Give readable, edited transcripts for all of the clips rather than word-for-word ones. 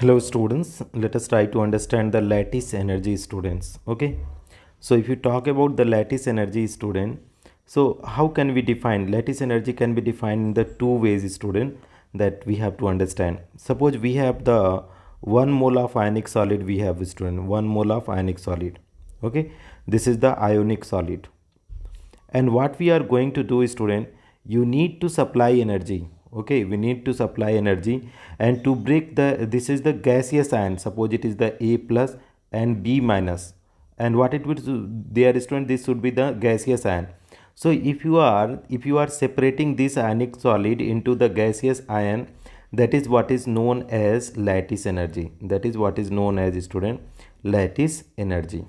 Hello students, let us try to understand the lattice energy students. Okay, so if you talk about the lattice energy student, so how can we define lattice energy? Can be defined in the two ways student that we have to understand. Suppose we have the 1 mole of ionic solid, we have student 1 mole of ionic solid. Okay, this is the ionic solid, and what we are going to do student, you need to supply energy. Okay, we need to supply energy, and to break this is the gaseous ion. Suppose it is the A plus and B minus, and what it would do there student, this should be the gaseous ion. So if you are separating this ionic solid into the gaseous ion, that is what is known as lattice energy. That is what is known as student lattice energy,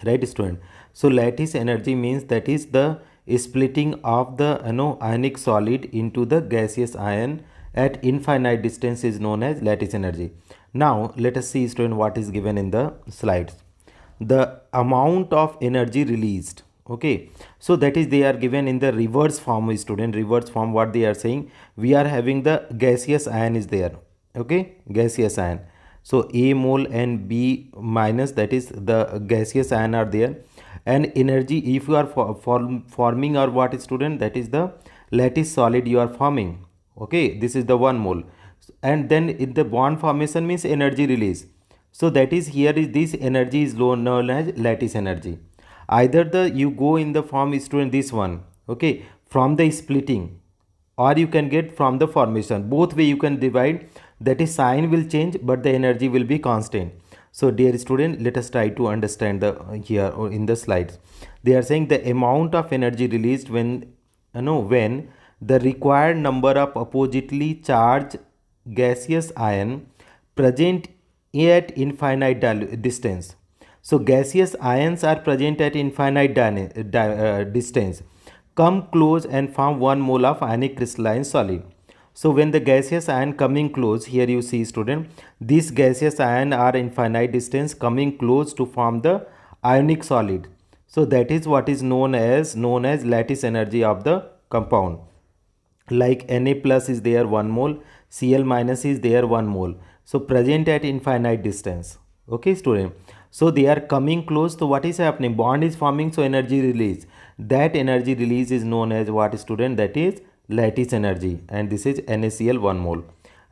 right student? So lattice energy means that is the splitting of the ionic solid into the gaseous ion at infinite distance is known as lattice energy. Now let us see student what is given in the slides, the amount of energy released. Okay, so that is they are given in the reverse form student. Reverse form, what they are saying, we are having the gaseous ion is there. Okay, gaseous ion, so A mole and B minus, that is the gaseous ion are there, and energy if you are forming or what student, that is the lattice solid you are forming. Okay, this is the 1 mole, and then in the bond formation means energy release. So that is here is this energy is known as lattice energy. Either the you go in the form student this one, okay, from the splitting, or you can get from the formation. Both way you can divide, that is sign will change but the energy will be constant. So dear student, let us try to understand the here or in the slides. They are saying the amount of energy released when when the required number of oppositely charged gaseous ion present at infinite distance. So gaseous ions are present at infinite distance, come close and form 1 mole of ionic crystalline solid. So when the gaseous ion coming close, here you see student, these gaseous ion are infinite distance coming close to form the ionic solid. So that is what is known as lattice energy of the compound. Like Na plus is there 1 mole, Cl minus is there 1 mole, so present at infinite distance. Okay student, so they are coming close. So what is happening, bond is forming, so energy release, that energy release is known as what student, that is lattice energy, and this is NaCl 1 mole,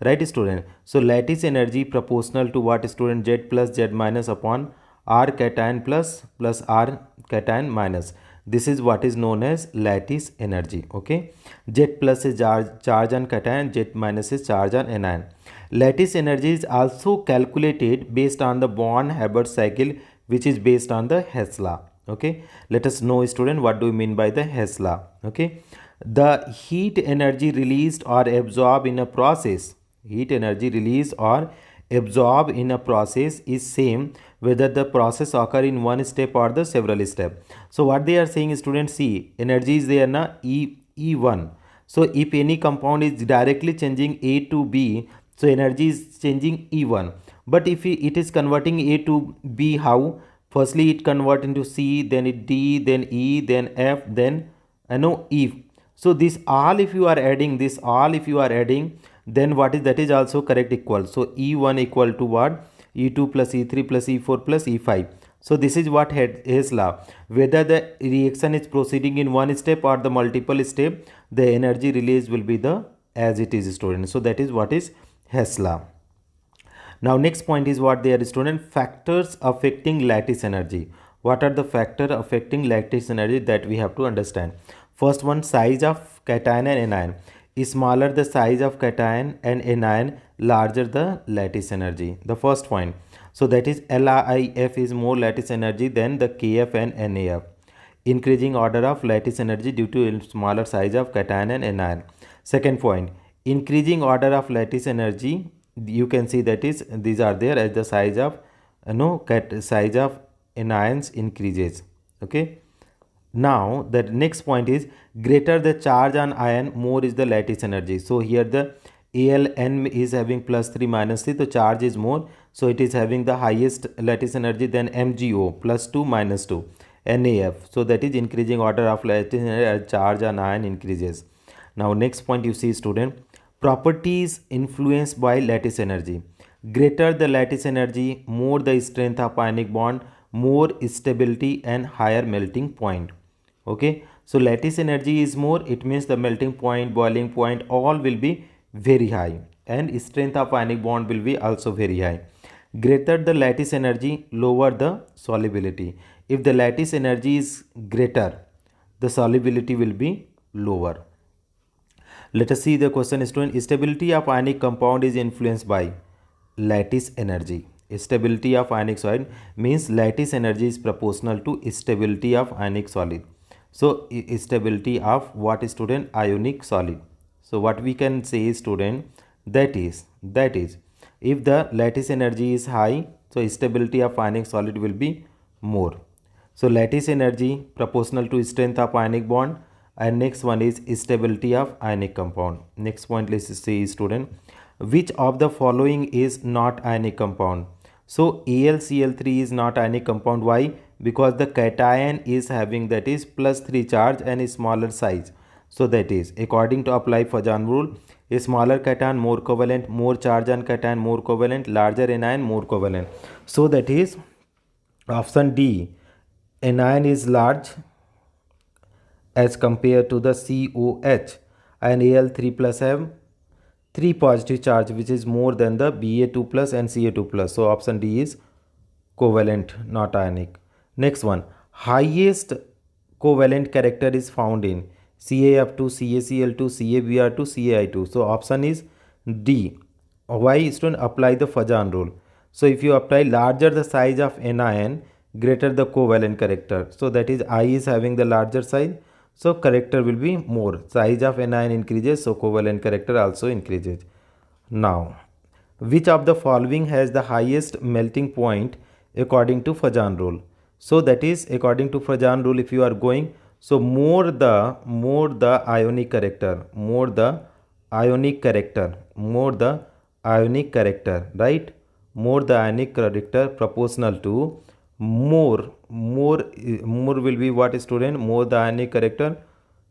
right student? So lattice energy proportional to what student, Z plus Z minus upon R cation plus R cation minus. This is what is known as lattice energy. Okay, Z plus is charge on cation, Z minus is charge on anion. Lattice energy is also calculated based on the von Haber cycle, which is based on the Hess law. Okay, let us know student what do you mean by the Hess law. Okay, the heat energy released or absorbed in a process, heat energy released or absorbed in a process is same whether the process occur in one step or the several step. So what they are saying students, see energy is there na E1. So if any compound is directly changing A to B, so energy is changing E1. But if it is converting A to B, how? Firstly it convert into C, then it D, then E, then F, then E. So this all if you are adding, this all if you are adding, then what is that is also correct equal. So E1 equal to what? E2 plus E3 plus E4 plus E5. So this is what Hess law. Whether the reaction is proceeding in one step or the multiple step, the energy release will be the as it is student. So that is what is Hess law. Now next point is what they are student, factors affecting lattice energy. What are the factors affecting lattice energy that we have to understand? First one, size of cation and anion. Smaller the size of cation and anion, larger the lattice energy. The first point. So that is LIF is more lattice energy than the KF and NAF. Increasing order of lattice energy due to smaller size of cation and anion. Second point, increasing order of lattice energy, you can see that is these are there as the size of size of anions increases. Okay, now the next point is greater the charge on ion, more is the lattice energy. So here the AlN is having plus 3 minus 3, the charge is more, so it is having the highest lattice energy than MgO plus 2 minus 2 NAF. So that is increasing order of lattice energy as charge on ion increases. Now next point you see student, properties influenced by lattice energy. Greater the lattice energy, more the strength of ionic bond, more stability and higher melting point. Okay, so lattice energy is more, it means the melting point, boiling point, all will be very high, and strength of ionic bond will be also very high. Greater the lattice energy, lower the solubility. If the lattice energy is greater, the solubility will be lower. Let us see the question, student. Stability of ionic compound is influenced by lattice energy. Stability of ionic solid means lattice energy is proportional to stability of ionic solid. So stability of what, student? Ionic solid. So what we can say, student, that is if the lattice energy is high, so stability of ionic solid will be more. So lattice energy proportional to strength of ionic bond, and next one is stability of ionic compound. Next point, let's see, student, which of the following is not ionic compound? So AlCl3 is not ionic compound. Why? Because the cation is having, that is, +3 charge and a smaller size. So that is, according to apply Fajan rule, a smaller cation more covalent, more charge on cation more covalent, larger anion more covalent. So that is option D, anion is large as compared to the COH, and Al3 plus have 3 positive charge which is more than the Ba2 plus and Ca2 plus. So option D is covalent, not ionic. Next one, highest covalent character is found in CaF2, CaCl2, CaBr2, CaI2. So option is D. Why, student? Apply the Fajan rule. So if you apply larger the size of anion, greater the covalent character. So that is I is having the larger size, so character will be more. Size of anion increases, so covalent character also increases. Now, which of the following has the highest melting point according to Fajan rule? So that is, according to Fajan rule, if you are going, so more the ionic character, more the ionic character, right? More the ionic character proportional to more will be what, student? More the ionic character,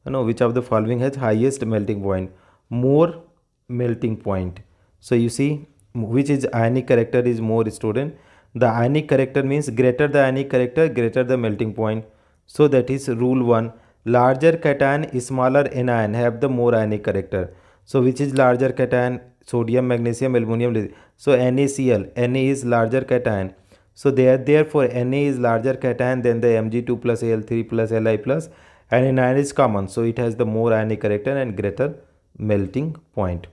which of the following has highest melting point? More melting point. So you see, which is ionic character is more, student? The ionic character means greater the ionic character, greater the melting point. So that is rule 1. Larger cation, smaller anion have the more ionic character. So which is larger cation? Sodium, magnesium, aluminum. So NaCl, Na is larger cation. So therefore Na is larger cation than the Mg2 plus Al3 plus Li plus, and anion is common. So it has the more ionic character and greater melting point.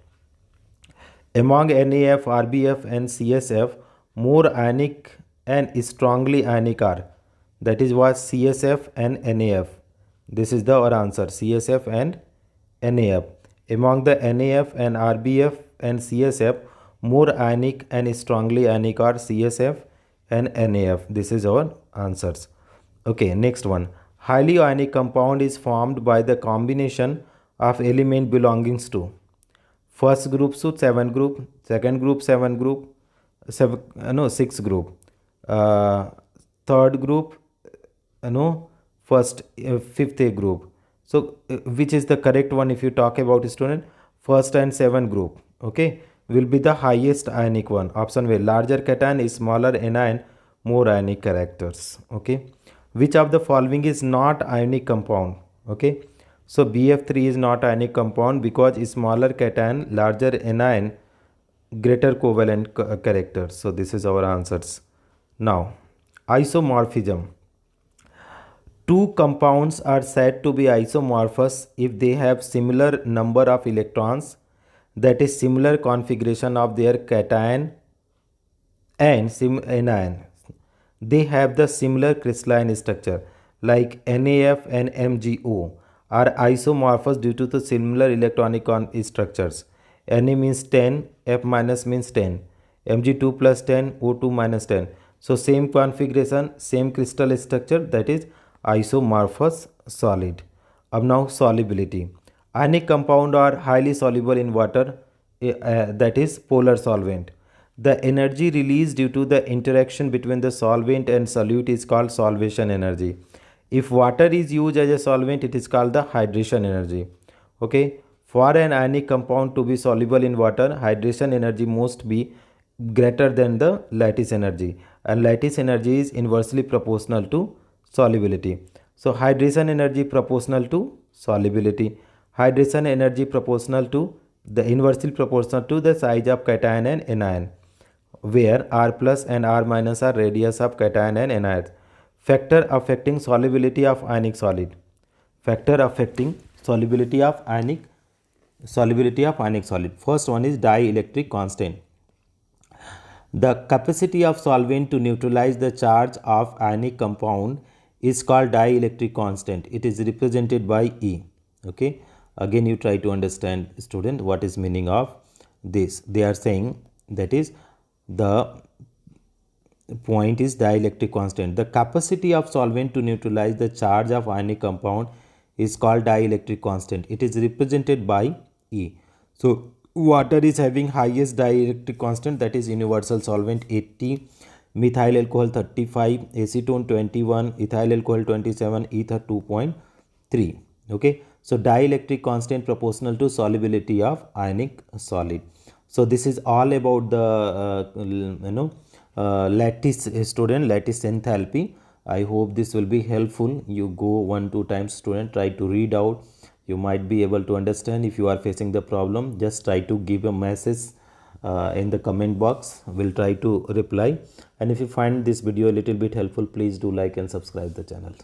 Among NaF, RBF and CSF, more ionic and strongly ionic are, that is what, CSF and NaF. This is our answer, CSF and NaF. Among the NaF and RBF and CSF, more ionic and strongly ionic are CSF and NaF. This is our answers. Okay, next one. Highly ionic compound is formed by the combination of element belonging to first group to 7 group, second group 7 group, 6 group, third group, fifth group. So which is the correct one? If you talk about, student, first and 7 group, okay, will be the highest ionic one. Option A, larger cation is smaller anion, more ionic characters. Okay, which of the following is not ionic compound? Okay, so BF3 is not ionic compound because smaller cation, larger anion, greater covalent character. So this is our answers. Now, isomorphism. Two compounds are said to be isomorphous if they have similar number of electrons, that is similar configuration of their cation and anion. They have the similar crystalline structure, like NaF and MgO are isomorphous due to the similar electronic structures. Na means 10, F minus means 10, Mg2 plus 10, O2 minus 10. So same configuration, same crystal structure, that is isomorphous solid. Now solubility. Ionic compound are highly soluble in water, that is polar solvent. The energy released due to the interaction between the solvent and solute is called solvation energy. If water is used as a solvent, it is called the hydration energy. Okay, for an ionic compound to be soluble in water, hydration energy must be greater than the lattice energy, and lattice energy is inversely proportional to solubility. So hydration energy proportional to solubility, hydration energy proportional to the inversely proportional to the size of cation and anion, where R plus and R minus are radius of cation and anions. Factor affecting solubility of ionic solid. Factor affecting solubility of ionic solid. First one is dielectric constant. The capacity of solvent to neutralize the charge of ionic compound is called dielectric constant. It is represented by E. Okay. Again, you try to understand, student, what is meaning of this. They are saying that is the point is dielectric constant. The capacity of solvent to neutralize the charge of ionic compound is called dielectric constant. It is represented by E. So water is having highest dielectric constant, that is universal solvent 80, methyl alcohol 35, acetone 21, ethyl alcohol 27, ether 2.3. Okay, so dielectric constant proportional to solubility of ionic solid. So this is all about the lattice, student, lattice enthalpy. I hope this will be helpful. You go 1-2 times, student, try to read out. You might be able to understand. If you are facing the problem, just try to give a message in the comment box. We'll try to reply. And if you find this video a little bit helpful, please do like and subscribe the channel.